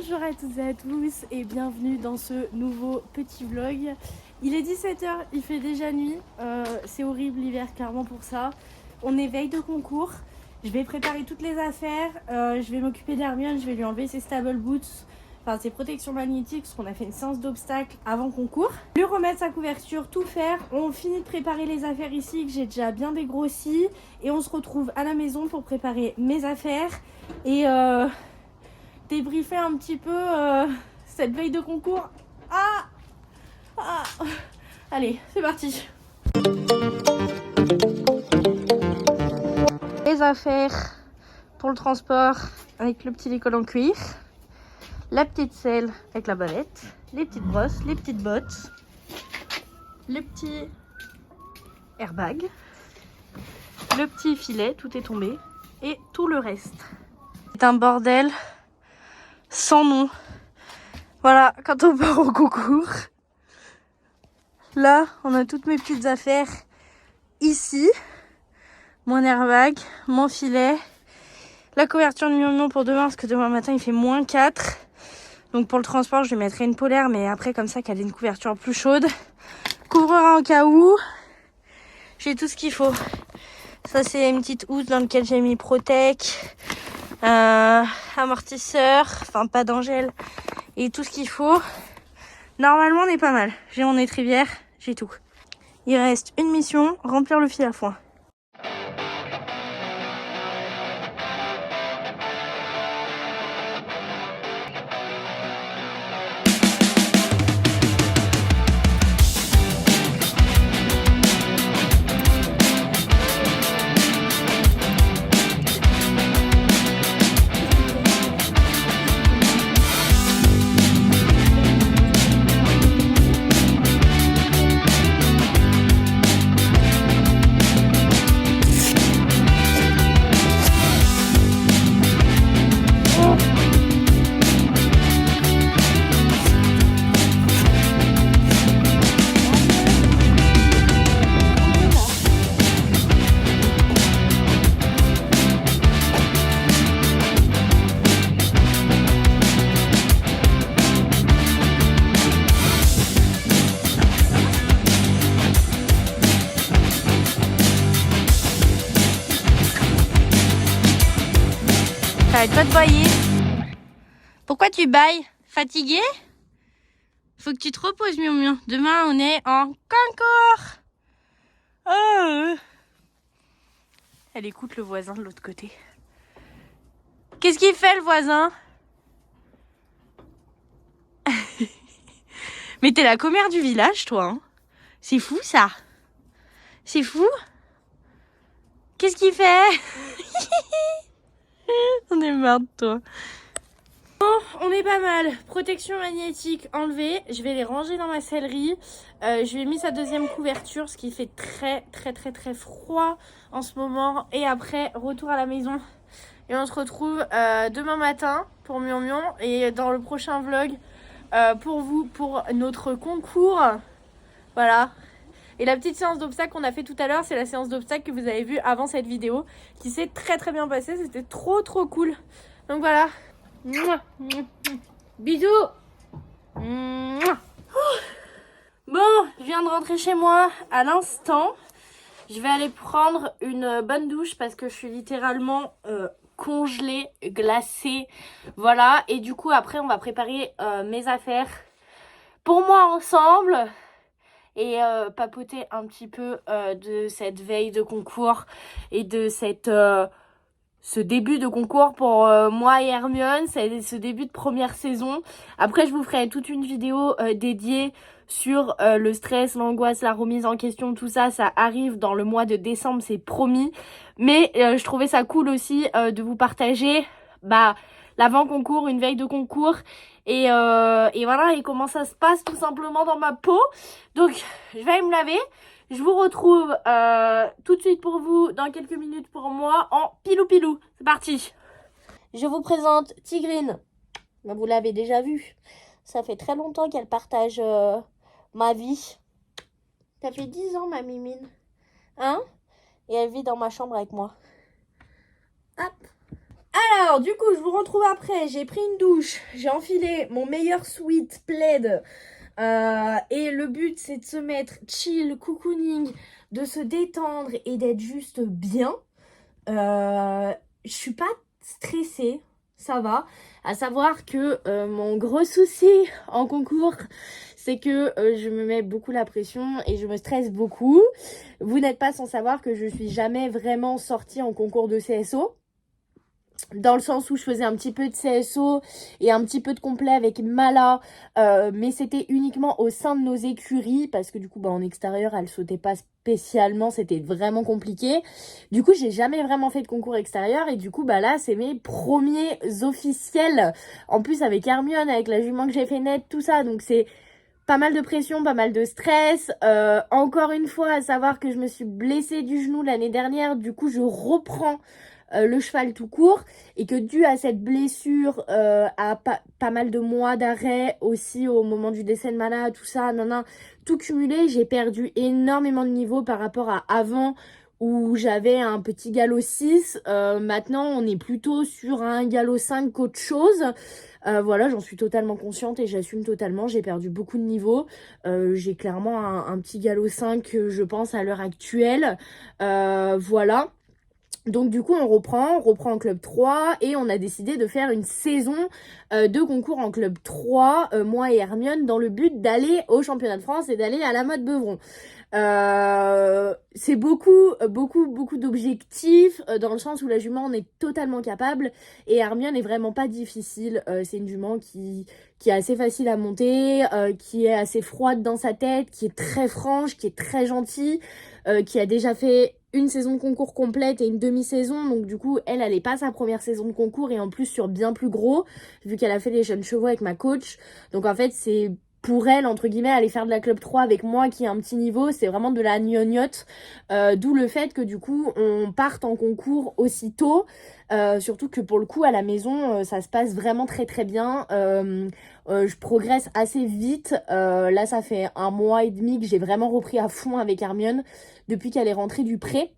Bonjour à toutes et à tous et bienvenue dans ce nouveau petit vlog. Il est 17h, il fait déjà nuit, c'est horrible l'hiver clairement pour ça. On est veille de concours, je vais préparer toutes les affaires, je vais m'occuper d'Hermione, je vais lui enlever ses stable boots, enfin ses protections magnétiques parce qu'on a fait une séance d'obstacles avant concours. Lui remettre sa couverture, tout faire, on finit de préparer les affaires ici que j'ai déjà bien dégrossi et on se retrouve à la maison pour préparer mes affaires et débriefer un petit peu cette veille de concours. Allez, c'est parti. Les affaires pour le transport avec le petit école en cuir, la petite selle avec la bavette, les petites brosses, les petites bottes, le petit airbag, le petit filet, tout est tombé et tout le reste. C'est un bordel sans nom. Voilà, quand on part au concours. Là, on a toutes mes petites affaires ici. Mon airbag, mon filet, la couverture de Mion pour demain, parce que demain matin, il fait -4. Donc pour le transport, je lui mettrai une polaire, mais après, comme ça, qu'elle ait une couverture plus chaude. Couvreur en cas où. J'ai tout ce qu'il faut. Ça, c'est une petite housse dans laquelle j'ai mis Protec, amortisseur, enfin pas d'Angèle, et tout ce qu'il faut. Normalement, on est pas mal. J'ai mon étrivière, j'ai tout. Il reste une mission, remplir le fil à foin. T'arrêtes pas de bailler. Pourquoi tu bailles? Fatigué? Faut que tu te reposes, Mion. Demain, on est en concours. Elle écoute le voisin de l'autre côté. Qu'est-ce qu'il fait, le voisin? Mais t'es la commère du village, toi. Hein, c'est fou, ça. C'est fou. Qu'est-ce qu'il fait? On est marre de toi. Bon, on est pas mal. Protection magnétique enlevée. Je vais les ranger dans ma sellerie. Je lui ai mis sa deuxième couverture, ce qui fait très froid en ce moment. Et après, retour à la maison. Et on se retrouve demain matin pour Mion et dans le prochain vlog pour vous, pour notre concours. Voilà. Et la petite séance d'obstacles qu'on a fait tout à l'heure, c'est la séance d'obstacles que vous avez vue avant cette vidéo, qui s'est très bien passée. C'était trop cool. Donc voilà. Bisous. Bon, je viens de rentrer chez moi à l'instant. Je vais aller prendre une bonne douche parce que je suis littéralement congelée, glacée. Voilà. Et du coup, après, on va préparer mes affaires pour moi ensemble. Et papoter un petit peu de cette veille de concours et de ce début de concours pour moi et Hermione, c'est ce début de première saison. Après, je vous ferai toute une vidéo dédiée sur le stress, l'angoisse, la remise en question, tout ça. Ça arrive dans le mois de décembre, c'est promis. Mais je trouvais ça cool aussi de vous partager l'avant-concours, une veille de concours. Et voilà, et comment ça se passe tout simplement dans ma peau. Donc, je vais aller me laver. Je vous retrouve tout de suite pour vous, dans quelques minutes pour moi, en pilou. C'est parti. Je vous présente Tigrine. Vous l'avez déjà vu. Ça fait très longtemps qu'elle partage ma vie. Ça fait 10 ans, ma mimine. Hein? Et elle vit dans ma chambre avec moi. Hop. Alors, du coup, je vous retrouve après. J'ai pris une douche, j'ai enfilé mon meilleur sweat plaid. Et le but, c'est de se mettre chill, cocooning, de se détendre et d'être juste bien. Je suis pas stressée, ça va. À savoir que mon gros souci en concours, c'est que je me mets beaucoup la pression et je me stresse beaucoup. Vous n'êtes pas sans savoir que je suis jamais vraiment sortie en concours de CSO. Dans le sens où je faisais un petit peu de CSO et un petit peu de complet avec Mala, mais c'était uniquement au sein de nos écuries parce que du coup en extérieur elle sautait pas spécialement, c'était vraiment compliqué. Du coup j'ai jamais vraiment fait de concours extérieur et du coup là c'est mes premiers officiels, en plus avec Hermione, avec la jument que j'ai fait naître, tout ça, donc c'est pas mal de pression, pas mal de stress. Encore une fois, à savoir que je me suis blessée du genou l'année dernière, du coup je reprends le cheval tout court et que dû à cette blessure, à pas mal de mois d'arrêt aussi au moment du décès de Mala, tout ça, tout cumulé, j'ai perdu énormément de niveau par rapport à avant où j'avais un petit galop 6. Maintenant, on est plutôt sur un galop 5 qu'autre chose. Voilà, j'en suis totalement consciente et j'assume totalement. J'ai perdu beaucoup de niveau. J'ai clairement un petit galop 5, je pense, à l'heure actuelle. Voilà. Donc du coup on reprend en club 3 et on a décidé de faire une saison de concours en club 3, moi et Hermione, dans le but d'aller au championnat de France et d'aller à la mode Beuvron. C'est beaucoup d'objectifs dans le sens où la jument en est totalement capable et Hermione est vraiment pas difficile. C'est une jument qui est assez facile à monter, qui est assez froide dans sa tête, qui est très franche, qui est très gentille, qui a déjà fait une saison de concours complète et une demi-saison, donc du coup elle est pas sa première saison de concours et en plus sur bien plus gros vu qu'elle a fait les jeunes chevaux avec ma coach. Donc en fait c'est pour elle, entre guillemets, aller faire de la club 3 avec moi qui a un petit niveau, c'est vraiment de la gnognotte. D'où le fait que du coup, on parte en concours aussitôt. Surtout que pour le coup, à la maison, ça se passe vraiment très très bien. Je progresse assez vite. Là, ça fait 1 mois et demi que j'ai vraiment repris à fond avec Hermione depuis qu'elle est rentrée du pré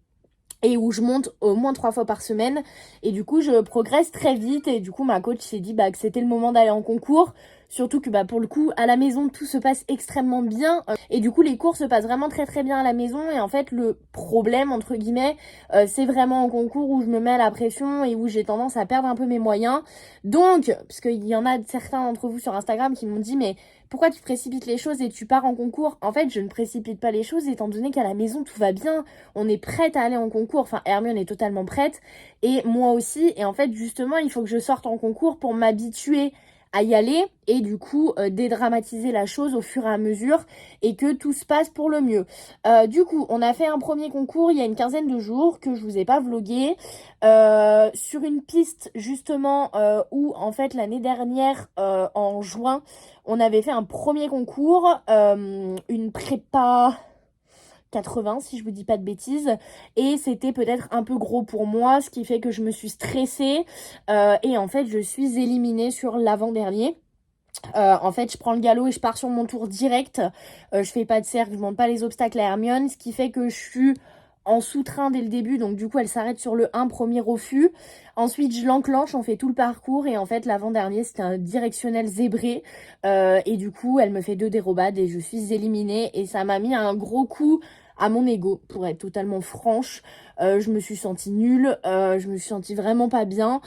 et où je monte au moins 3 fois par semaine et du coup je progresse très vite et du coup ma coach s'est dit que c'était le moment d'aller en concours, surtout que pour le coup à la maison tout se passe extrêmement bien et du coup les cours se passent vraiment très très bien à la maison et en fait le problème entre guillemets c'est vraiment en concours où je me mets la pression et où j'ai tendance à perdre un peu mes moyens. Donc parce qu'il y en a certains d'entre vous sur Instagram qui m'ont dit mais pourquoi tu précipites les choses et tu pars en concours? En fait je ne précipite pas les choses étant donné qu'à la maison tout va bien, on est prête à aller en concours, enfin Hermione est totalement prête et moi aussi, et en fait justement il faut que je sorte en concours pour m'habituer à y aller et du coup dédramatiser la chose au fur et à mesure et que tout se passe pour le mieux. Du coup on a fait un premier concours il y a une quinzaine de jours que je vous ai pas vlogué sur une piste justement où en fait l'année dernière en juin on avait fait un premier concours, une prépa 80 si je vous dis pas de bêtises et c'était peut-être un peu gros pour moi, ce qui fait que je me suis stressée et en fait je suis éliminée sur l'avant-dernier. En fait je prends le galop et je pars sur mon tour direct, je fais pas de cercle, je monte pas les obstacles à Hermione, ce qui fait que je suis en sous-train dès le début, donc du coup elle s'arrête sur le 1 premier refus. Ensuite je l'enclenche, on fait tout le parcours et en fait l'avant-dernier c'était un directionnel zébré et du coup elle me fait 2 dérobades et je suis éliminée et ça m'a mis un gros coup à mon ego pour être totalement franche. Je me suis sentie nulle, je me suis sentie vraiment pas bien.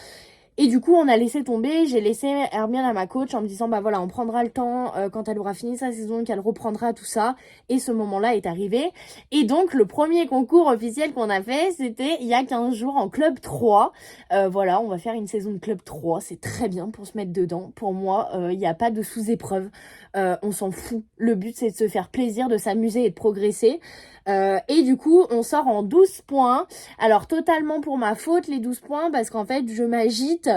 Et du coup, on a laissé tomber. J'ai laissé Hermione à ma coach en me disant, voilà, on prendra le temps quand elle aura fini sa saison, qu'elle reprendra tout ça. Et ce moment-là est arrivé. Et donc, le premier concours officiel qu'on a fait, c'était il y a 15 jours en Club 3. Voilà, on va faire une saison de Club 3. C'est très bien pour se mettre dedans. Pour moi, il n'y a pas de sous-épreuve. On s'en fout. Le but, c'est de se faire plaisir, de s'amuser et de progresser. Et du coup, on sort en 12 points. Alors, totalement pour ma faute, les 12 points, parce qu'en fait, je m'agite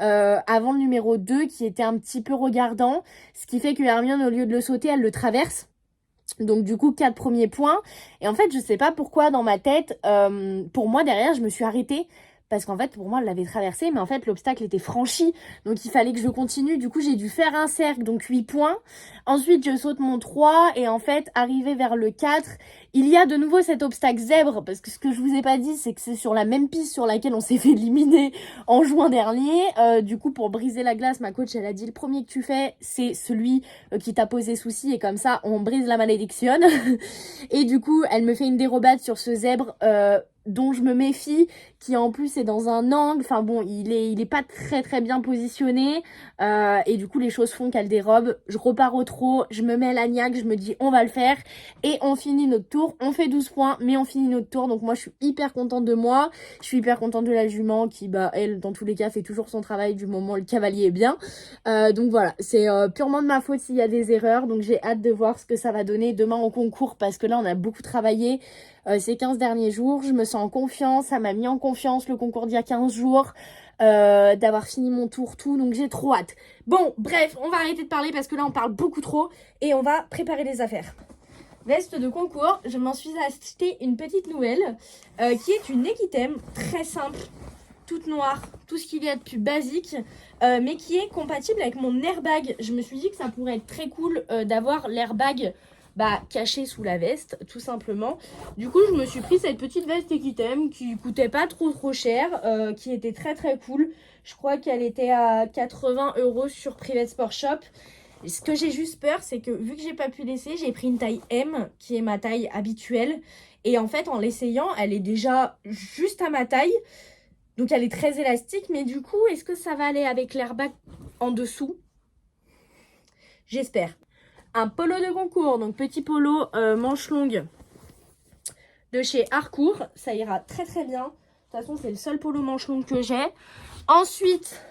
avant le numéro 2 qui était un petit peu regardant. Ce qui fait que Hermione, au lieu de le sauter, elle le traverse. Donc du coup 4 premiers points. Et en fait je sais pas pourquoi dans ma tête, pour moi derrière je me suis arrêtée parce qu'en fait pour moi elle l'avait traversé, mais en fait l'obstacle était franchi, donc il fallait que je continue. Du coup j'ai dû faire un cercle, donc 8 points. Ensuite je saute mon 3 et en fait arrivé vers le 4, il y a de nouveau cet obstacle zèbre, parce que ce que je vous ai pas dit c'est que c'est sur la même piste sur laquelle on s'est fait éliminer en juin dernier. Du coup pour briser la glace, ma coach elle a dit le premier que tu fais c'est celui qui t'a posé souci, et comme ça on brise la malédiction. Et du coup elle me fait une dérobade sur ce zèbre dont je me méfie, qui en plus est dans un angle, enfin bon, il est pas très bien positionné, et du coup les choses font qu'elle dérobe, je repars au trot, je me mets à la niaque, je me dis on va le faire, et on finit notre tour, on fait 12 points, mais on finit notre tour, donc moi je suis hyper contente de moi, je suis hyper contente de la jument qui, bah elle, dans tous les cas, fait toujours son travail du moment où le cavalier est bien, donc voilà, c'est purement de ma faute s'il y a des erreurs, donc j'ai hâte de voir ce que ça va donner demain au concours, parce que là on a beaucoup travaillé, ces 15 derniers jours, je me sens en confiance, ça m'a mis en confiance le concours d'il y a 15 jours, d'avoir fini mon tour, tout, donc j'ai trop hâte. Bon, bref, on va arrêter de parler parce que là on parle beaucoup trop et on va préparer les affaires. Veste de concours, je m'en suis acheté une petite nouvelle qui est une équithème très simple, toute noire, tout ce qu'il y a de plus basique, mais qui est compatible avec mon airbag. Je me suis dit que ça pourrait être très cool d'avoir l'airbag caché sous la veste, tout simplement. Du coup je me suis pris cette petite veste équithème qui coûtait pas trop cher, qui était très cool. Je crois qu'elle était à 80 € sur Private Sport Shop. Ce que j'ai juste peur, c'est que vu que j'ai pas pu laisser, j'ai pris une taille M qui est ma taille habituelle, et en fait en l'essayant elle est déjà juste à ma taille, donc elle est très élastique, mais du coup est-ce que ça va aller avec l'airbag en dessous? J'espère. Un polo de concours, donc petit polo manche longue de chez Harcourt, ça ira très bien. De toute façon, c'est le seul polo manche longue que j'ai. Ensuite,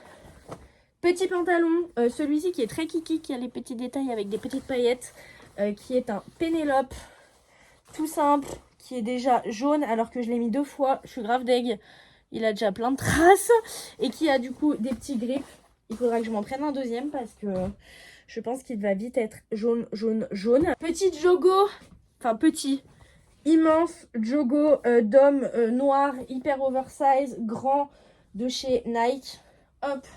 petit pantalon, celui-ci qui est très kiki, qui a les petits détails avec des petites paillettes, qui est un Pénélope, tout simple, qui est déjà jaune alors que je l'ai mis 2 fois. Je suis grave deg, il a déjà plein de traces, et qui a du coup des petits grips. Il faudra que je m'en prenne un deuxième parce que je pense qu'il va vite être jaune. Petit jogo, enfin petit, immense jogo d'homme noir, hyper oversize, grand, de chez Nike. Hop,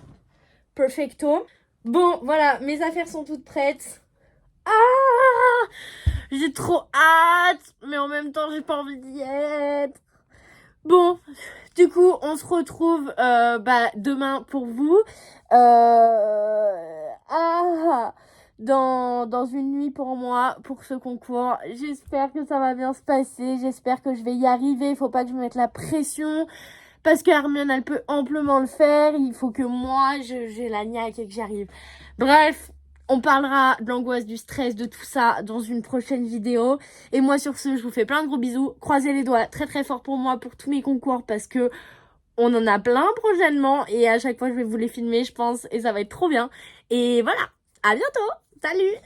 perfecto. Bon, voilà, mes affaires sont toutes prêtes. Ah, j'ai trop hâte, mais en même temps, j'ai pas envie d'y être. Bon, du coup, on se retrouve demain pour vous. Dans une nuit pour moi, pour ce concours. J'espère que ça va bien se passer. J'espère que je vais y arriver. Il faut pas que je me mette la pression, parce que Hermione, elle peut amplement le faire. Il faut que moi, j'ai la niaque et que j'y arrive. Bref, on parlera de l'angoisse, du stress, de tout ça dans une prochaine vidéo. Et moi, sur ce, je vous fais plein de gros bisous. Croisez les doigts très fort pour moi, pour tous mes concours, parce que on en a plein prochainement. Et à chaque fois, je vais vous les filmer, je pense. Et ça va être trop bien. Et voilà, à bientôt. Salut.